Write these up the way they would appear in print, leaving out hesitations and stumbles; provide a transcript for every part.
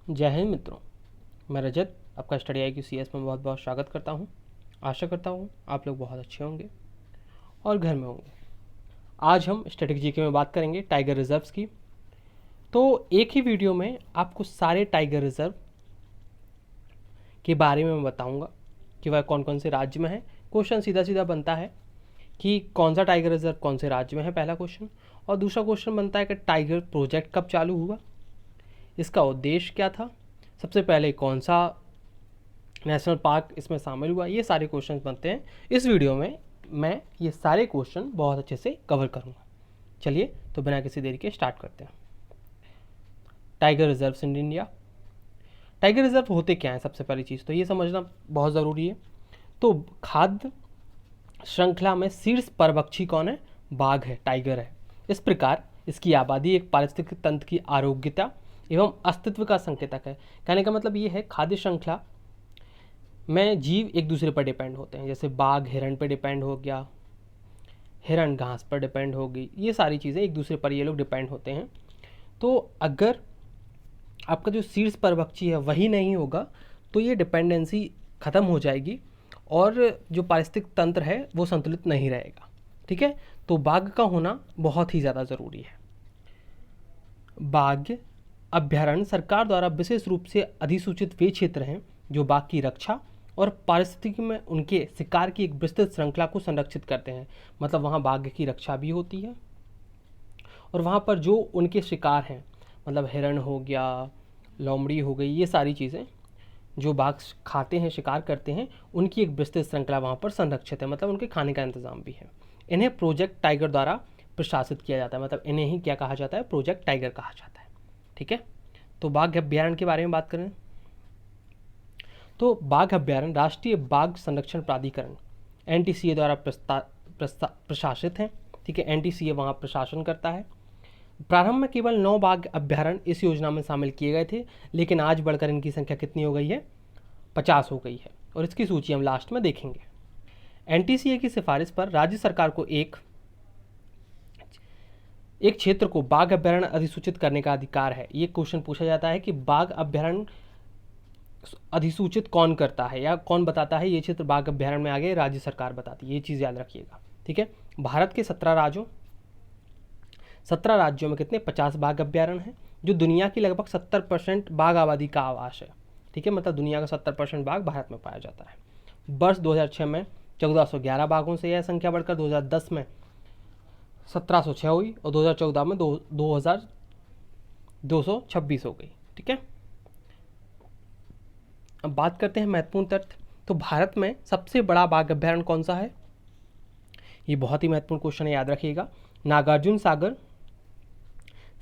जय हिंद मित्रों, मैं रजत आपका study I Q C S में बहुत बहुत स्वागत करता हूँ। आशा करता हूँ आप लोग बहुत अच्छे होंगे और घर में होंगे। आज हम स्टैटिक जीके में बात करेंगे टाइगर रिजर्व्स की। तो एक ही वीडियो में आपको सारे टाइगर रिजर्व के बारे में मैं बताऊँगा कि वह कौन कौन से राज्य में है। क्वेश्चन सीधा सीधा बनता है कि कौन सा टाइगर रिजर्व कौन से राज्य में है, पहला क्वेश्चन। और दूसरा क्वेश्चन बनता है कि टाइगर प्रोजेक्ट कब चालू हुआ, इसका उद्देश्य क्या था, सबसे पहले कौन सा नेशनल पार्क इसमें शामिल हुआ। ये सारे क्वेश्चन बनते हैं। इस वीडियो में मैं ये सारे क्वेश्चन बहुत अच्छे से कवर करूँगा। चलिए तो बिना किसी देरी के स्टार्ट करते हैं। Tiger reserves in India. Tiger reserve होते क्या हैं, सबसे पहली चीज़ तो ये समझना बहुत ज़रूरी है। तो खाद्य श्रृंखला में शीर्ष परभक्षी कौन है? बाघ है, टाइगर है। इस प्रकार इसकी आबादी एक पारिस्थितिक तंत्र की आरोग्यता एवं अस्तित्व का संकेतक है। कहने का मतलब ये है खाद्य श्रृंखला में जीव एक दूसरे पर डिपेंड होते हैं। जैसे बाघ हिरण पर डिपेंड हो गया, हिरण घास पर डिपेंड हो गई, ये सारी चीज़ें एक दूसरे पर ये लोग डिपेंड होते हैं। तो अगर आपका जो शीर्ष परभक्षी है वही नहीं होगा तो ये डिपेंडेंसी ख़त्म हो जाएगी और जो पारिस्थितिक तंत्र है वो संतुलित नहीं रहेगा। ठीक है, तो बाघ का होना बहुत ही ज़्यादा ज़रूरी है। बाघ अभ्यारण्य सरकार द्वारा विशेष रूप से अधिसूचित वे क्षेत्र हैं जो बाघ की रक्षा और पारिस्थितिकी में उनके शिकार की एक विस्तृत श्रृंखला को संरक्षित करते हैं। मतलब वहाँ बाघ की रक्षा भी होती है और वहाँ पर जो उनके शिकार हैं, मतलब हिरण हो गया, लोमड़ी हो गई, ये सारी चीज़ें जो बाघ खाते हैं, शिकार करते हैं, उनकी एक विस्तृत श्रृंखला वहाँ पर संरक्षित है। मतलब उनके खाने का इंतज़ाम भी है। इन्हें प्रोजेक्ट टाइगर द्वारा प्रशासित किया जाता है। मतलब इन्हें ही क्या कहा जाता है? प्रोजेक्ट टाइगर कहा जाता है। ठीक है, तो बाघ अभ्यारण्य के बारे में बात करें तो बाघ अभ्यारण्य राष्ट्रीय बाघ संरक्षण प्राधिकरण NTCA द्वारा प्रशासित है। ठीक है, NTCA वहाँ प्रशासन करता है। प्रारंभ में केवल 9 बाघ अभ्यारण्य इस योजना में शामिल किए गए थे, लेकिन आज बढ़कर इनकी संख्या कितनी हो गई है? 50 हो गई है और इसकी सूची हम लास्ट में देखेंगे। NTCA की सिफारिश पर राज्य सरकार को एक क्षेत्र को बाघ अभ्यारण्य अधिसूचित करने का अधिकार है। ये क्वेश्चन पूछा जाता है कि बाघ अभ्यारण्य अधिसूचित कौन करता है या कौन बताता है ये क्षेत्र बाघ अभ्यारण्य में आ गए? राज्य सरकार बताती है। ये चीज़ याद रखिएगा। ठीक है, भारत के 17 राज्यों में कितने? 50 बाघ अभ्यारण्य हैं, जो दुनिया की लगभग 70% बाघ आबादी का आवास है। ठीक है, मतलब दुनिया का 70% बाघ भारत में पाया जाता है। वर्ष 2006 में 1411 बाघों से यह संख्या बढ़कर 2010 में 1706 हुई और 2014 में 2226 हो गई। ठीक है, अब बात करते हैं महत्वपूर्ण तथ्य। तो भारत में सबसे बड़ा बाघ अभ्यारण्य कौन सा है? ये बहुत ही महत्वपूर्ण क्वेश्चन है, याद रखिएगा। नागार्जुन सागर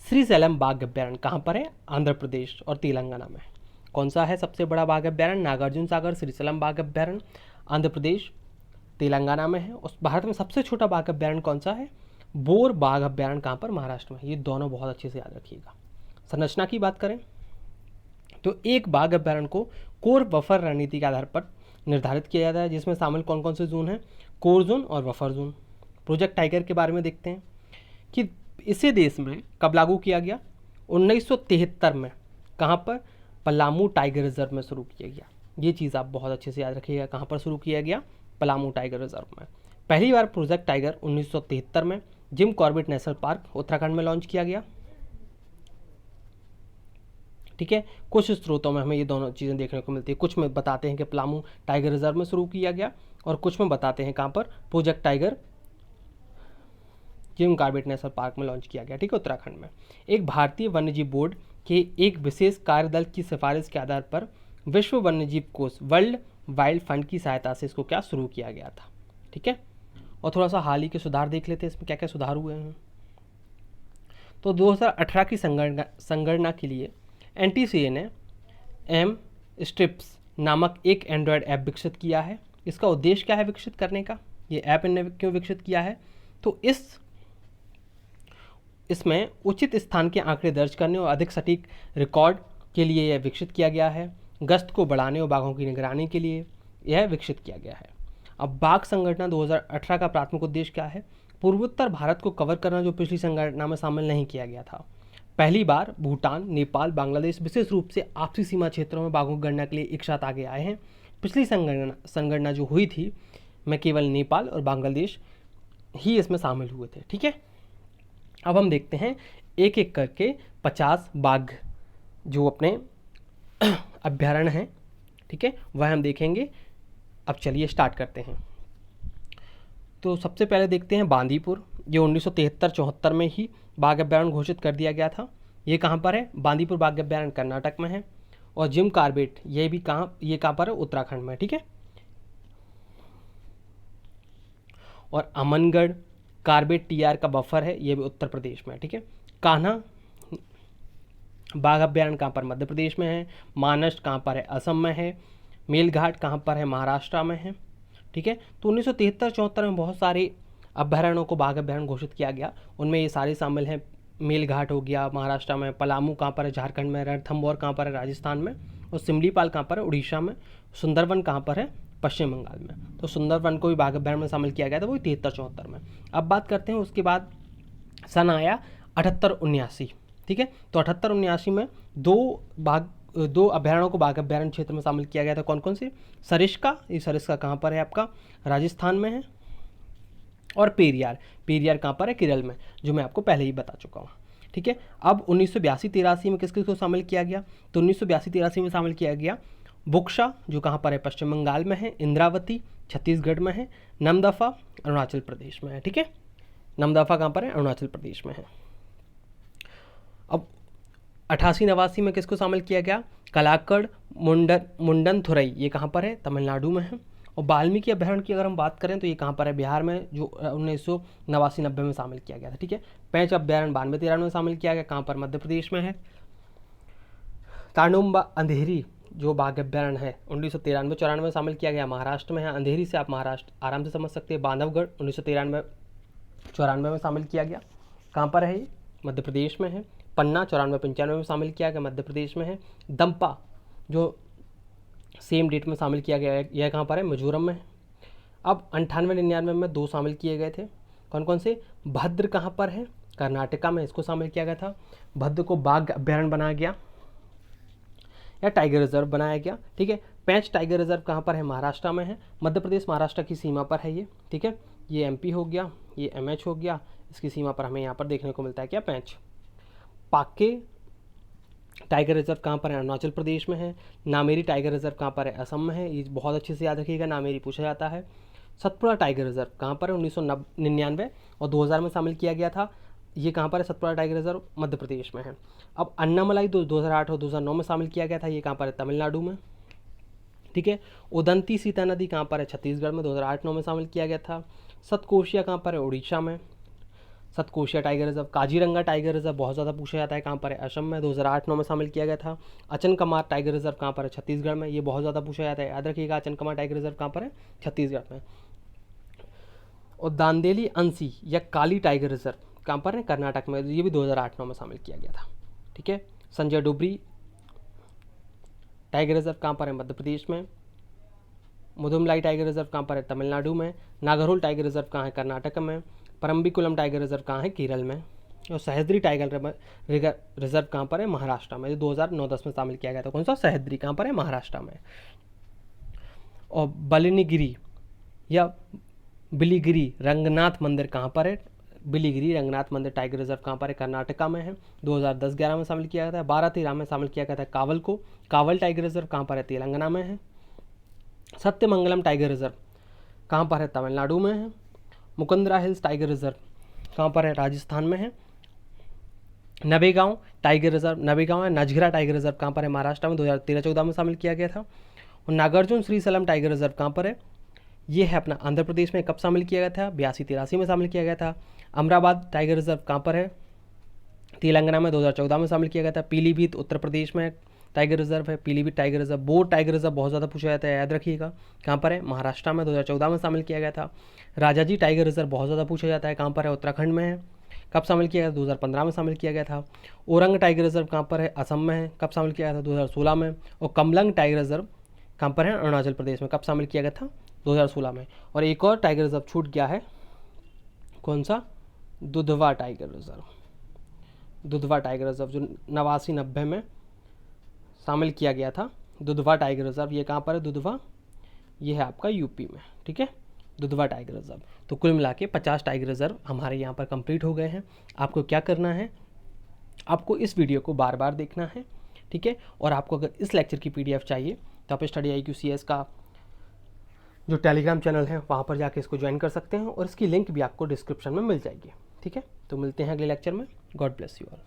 श्रीशैलम बाघ अभ्यारण्य कहाँ पर है? आंध्र प्रदेश और तेलंगाना में। कौन सा है सबसे बड़ा बाघ अभ्यारण्य? नागार्जुन सागर श्रीशैलम बाघ अभ्यारण्य आंध्र प्रदेश तेलंगाना में है। और भारत में सबसे छोटा बाघ अभ्यारण्य कौन सा है? बोर बाघ अभ्यारण्य कहाँ पर? महाराष्ट्र में। ये दोनों बहुत अच्छे से याद रखिएगा। संरचना की बात करें तो एक बाघ अभ्यारण्य को कोर बफर रणनीति के आधार पर निर्धारित किया जाता है, जिसमें शामिल कौन कौन से जोन हैं? कोर जोन और बफर जोन। प्रोजेक्ट टाइगर के बारे में देखते हैं कि इसे देश में कब लागू किया गया? 1973 में। कहाँ पर? पलामू टाइगर रिजर्व में शुरू किया गया। ये चीज़ आप बहुत अच्छे से याद रखिएगा। कहाँ पर शुरू किया गया? पलामू टाइगर रिजर्व में। पहली बार प्रोजेक्ट टाइगर 1973 में Jim Corbett national park Uttarakhand में लॉन्च किया गया। ठीक है, कुछ स्रोतों में हमें ये दोनों चीज़ें देखने को मिलती है। कुछ में बताते हैं कि पलामू टाइगर रिजर्व में शुरू किया गया और कुछ में बताते हैं कहाँ पर? Project tiger Jim Corbett national park में लॉन्च किया गया। ठीक है, उत्तराखंड में। एक भारतीय वन्यजीव बोर्ड के एक विशेष कार्यदल की सिफारिश के आधार पर विश्व वन्यजीव कोष वर्ल्ड वाइल्ड फंड की सहायता से इसको क्या शुरू किया गया था। ठीक है, और थोड़ा सा हाल ही के सुधार देख लेते हैं, इसमें क्या क्या सुधार हुए हैं। तो 2018 की संगणना के लिए NTCA ने एम स्ट्रिप्स नामक एक एंड्रॉयड ऐप विकसित किया है। इसका उद्देश्य क्या है विकसित करने का? ये ऐप इन्होंने क्यों विकसित किया है? तो इसमें उचित स्थान के आंकड़े दर्ज करने और अधिक सटीक रिकॉर्ड के लिए यह विकसित किया गया है। गश्त को बढ़ाने और बाघों की निगरानी के लिए यह विकसित किया गया है। अब बाघ संगणना 2018 का प्राथमिक उद्देश्य क्या है? पूर्वोत्तर भारत को कवर करना, जो पिछली संगणना में शामिल नहीं किया गया था। पहली बार भूटान, नेपाल, बांग्लादेश विशेष रूप से आपसी सीमा क्षेत्रों में बाघों की गणना के लिए एक साथ आगे आए हैं। पिछली संगणना जो हुई थी में केवल नेपाल और बांग्लादेश ही इसमें शामिल हुए थे। ठीक है, अब हम देखते हैं एक एक करके 50 बाघ जो अपने अभ्यारण्य हैं, ठीक है, वह हम देखेंगे। अब चलिए स्टार्ट करते हैं। तो सबसे पहले देखते हैं बांदीपुर। ये 1973-74 में ही बाघ अभ्यारण्य घोषित कर दिया गया था। ये कहाँ पर है? बांदीपुर बाघ अभ्यारण्य कर्नाटक में है। और जिम कार्बेट ये भी कहाँ पर है? उत्तराखंड में। ठीक है, और अमनगढ़ कार्बेट टीआर का बफर है, ये भी उत्तर प्रदेश में है। ठीक है, कान्हा बाघ अभ्यारण्य कहाँ पर? मध्य प्रदेश में है। मानस कहाँ पर है? असम में है। मेलघाट कहाँ पर है? महाराष्ट्र में है। ठीक है, तो 1973-74 में बहुत सारे अभ्यारण्यों को बाघ अभ्यारण्य घोषित किया गया। उनमें ये सारे शामिल हैं। मेलघाट हो गया महाराष्ट्र में, पलामू कहाँ पर है? झारखंड में, रणथंभौर कहाँ पर है? राजस्थान में, और सिमलीपाल कहाँ पर है? उड़ीसा में। सुंदरवन कहाँ पर है? पश्चिम बंगाल में। तो सुंदरवन को भी बाघ अभ्यारण्य में शामिल किया गया था, वो 73-74 में। अब बात करते हैं उसके बाद सन आया 78-79। ठीक है, तो 78-79 में दो अभ्यारण्यों को बाघ अभ्यारण्य क्षेत्र में शामिल किया गया था। कौन कौन से? सरिस्का, ये सरिस्का कहाँ पर है? आपका राजस्थान में है। और पेरियार कहाँ पर है? केरल में, जो मैं आपको पहले ही बता चुका हूँ। ठीक है, अब 1982-83 में किस किस को शामिल किया गया? तो 1982-83 में शामिल किया गया बुक्शा, जो कहाँ पर है? पश्चिम बंगाल में है। इंद्रावती छत्तीसगढ़ में है। नमदफा अरुणाचल प्रदेश में है। ठीक है, नमदफा कहाँ पर है? अरुणाचल प्रदेश में है। अब 88-89 में किसको शामिल किया गया? कलाकड़ मुंडनथुरई, ये कहाँ पर है? तमिलनाडु में है। और वाल्मीकि अभ्यारण्य की अगर हम बात करें तो ये कहाँ पर है? बिहार में, जो 1989-90 में शामिल किया गया था। ठीक है, पेंच अभ्यारण्य 92-93 में शामिल किया गया, कहाँ पर? मध्य प्रदेश में है। तांडुम्बा अंधेरी जो बाघ अभ्यारण्य है 1993-94 में शामिल किया गया, महाराष्ट्र में है। अंधेरी से आप महाराष्ट्र आराम से समझ सकते हैं। बांधवगढ़ 1993-94 में शामिल किया गया, कहाँ पर है? ये मध्य प्रदेश में है। पन्ना 94-95 में शामिल किया गया, मध्य प्रदेश में है। दंपा जो सेम डेट में शामिल किया गया है, यह कहाँ पर है? मिजोरम में है। अब 98-99 में दो शामिल किए गए थे। कौन कौन से? भद्र कहाँ पर है? कर्नाटका में, इसको शामिल किया गया था। भद्र को बाघ अभ्यारण्य बनाया गया या टाइगर रिजर्व बनाया गया। ठीक है, पेंच टाइगर रिजर्व कहाँ पर है? महाराष्ट्र में है। मध्य प्रदेश महाराष्ट्र की सीमा पर है ये। ठीक है, ये एमपी हो गया, ये एमएच हो गया। इसकी सीमा पर हमें यहाँ पर देखने को मिलता है क्या? पेंच। पाके टाइगर रिजर्व कहाँ पर है? अरुणाचल प्रदेश में है। नामेरी टाइगर रिजर्व कहाँ पर है? असम में है। ये बहुत अच्छे से याद रखिएगा, नामेरी पूछा जाता है। सतपुड़ा टाइगर रिजर्व कहाँ पर है? 1999 और 2000 में शामिल किया गया था। ये कहाँ पर है? सतपुड़ा टाइगर रिजर्व मध्य प्रदेश में है। अब अन्नामलाई 2008 और 2009 में शामिल किया गया था, ये कहाँ पर है? तमिलनाडु में। ठीक है, उदंती सीता नदी कहाँ पर है? छत्तीसगढ़ में, 2008-09 में शामिल किया गया था। सतकोशिया कहाँ पर है? उड़ीसा में, Satkosia tiger reserve. Kaziranga tiger reserve बहुत ज़्यादा पूछा जाता है, कहाँ पर है? असम में, 2008-09 में शामिल किया गया था। अचनकमार टाइगर रिजर्व कहाँ पर है? छत्तीसगढ़ में, ये बहुत ज़्यादा पूछा जाता है, याद रखिएगा। अचनकमार टाइगर रिजर्व कहाँ पर है? छत्तीसगढ़ में। और दांदेली अंसी या काली टाइगर रिजर्व कहाँ पर है? कर्नाटक में, ये भी 2008-09 में शामिल किया गया था। ठीक है, संजय डुबरी टाइगर रिजर्व कहाँ पर है? मध्य प्रदेश में। मुदुमलाई टाइगर रिजर्व कहाँ पर है? तमिलनाडु में। नागरहोल टाइगर रिजर्व कहाँ है? कर्नाटक में। परम्बिकुलम टाइगर रिजर्व कहाँ है? केरल में। और सह्याद्री टाइगर रिजर्व कहाँ पर है? महाराष्ट्र में, जो 2009-10 में शामिल किया गया था। कौन सा? सह्याद्री कहाँ पर है? महाराष्ट्र में। और बलिनीगिरी या बिलीगिरी रंगनाथ मंदिर कहाँ पर है? बिलीगिरी रंगनाथ मंदिर टाइगर रिजर्व कहाँ पर है? कर्नाटका में है, 2010-11 में शामिल किया गया था। 12-13 में शामिल किया गया था कावल को। कावल टाइगर रिजर्व कहाँ पर है? तेलंगाना में है। सत्यमंगलम टाइगर रिजर्व कहाँ पर है? तमिलनाडु में है। मुकुंदरा हिल्स टाइगर रिजर्व कहाँ पर है? राजस्थान में है। नवेगांव टाइगर रिजर्व, नवेगांव है। नजघरा टाइगर रिजर्व कहाँ पर है? महाराष्ट्र में, 2013-14 में शामिल किया गया था। और नागार्जुन श्रीशैलम टाइगर रिजर्व कहाँ पर है? ये है अपना आंध्र प्रदेश में। कब शामिल किया गया था? 82-83 में शामिल किया गया था। अमराबाद टाइगर रिजर्व कहाँ पर है? तेलंगाना में, 2014 में शामिल किया गया था। पीलीभीत उत्तर प्रदेश में टाइगर रिजर्व है, Pilibhit tiger reserve. Bore tiger reserve बहुत ज़्यादा पूछा जाता है, याद रखिएगा। कहाँ पर है? महाराष्ट्र में, 2014 में शामिल किया गया था। राजाजी टाइगर रिजर्व बहुत ज़्यादा पूछा जाता है, कहाँ पर है? उत्तराखंड में है। कब शामिल किया गया? 2015 में शामिल किया गया था। ओरंग टाइगर रिजर्व कहाँ पर है? असम में है। कब शामिल किया गया था? 2016 में। और कमलंग टाइगर रिजर्व कहाँ पर है? अरुणाचल प्रदेश में। कब शामिल किया गया था? 2016 में। और एक और टाइगर रिजर्व छूट गया है, कौन सा? Dudhwa tiger reserve. Dudhwa tiger reserve, जो 89-90 में शामिल किया गया था। दुधवा टाइगर रिजर्व ये कहाँ पर है? दुधवा, ये है आपका यूपी में, ठीक है, दुधवा टाइगर रिजर्व। तो कुल मिला के 50 टाइगर रिजर्व हमारे यहाँ पर कंप्लीट हो गए हैं। आपको क्या करना है, आपको इस वीडियो को बार बार देखना है, ठीक है। और आपको अगर इस लेक्चर की PDF चाहिए तो आप स्टडी IQ CS का जो टेलीग्राम चैनल है वहाँ पर जाके इसको ज्वाइन कर सकते हैं, और इसकी लिंक भी आपको डिस्क्रिप्शन में मिल जाएगी, ठीक है। तो मिलते हैं अगले लेक्चर में। God bless you all.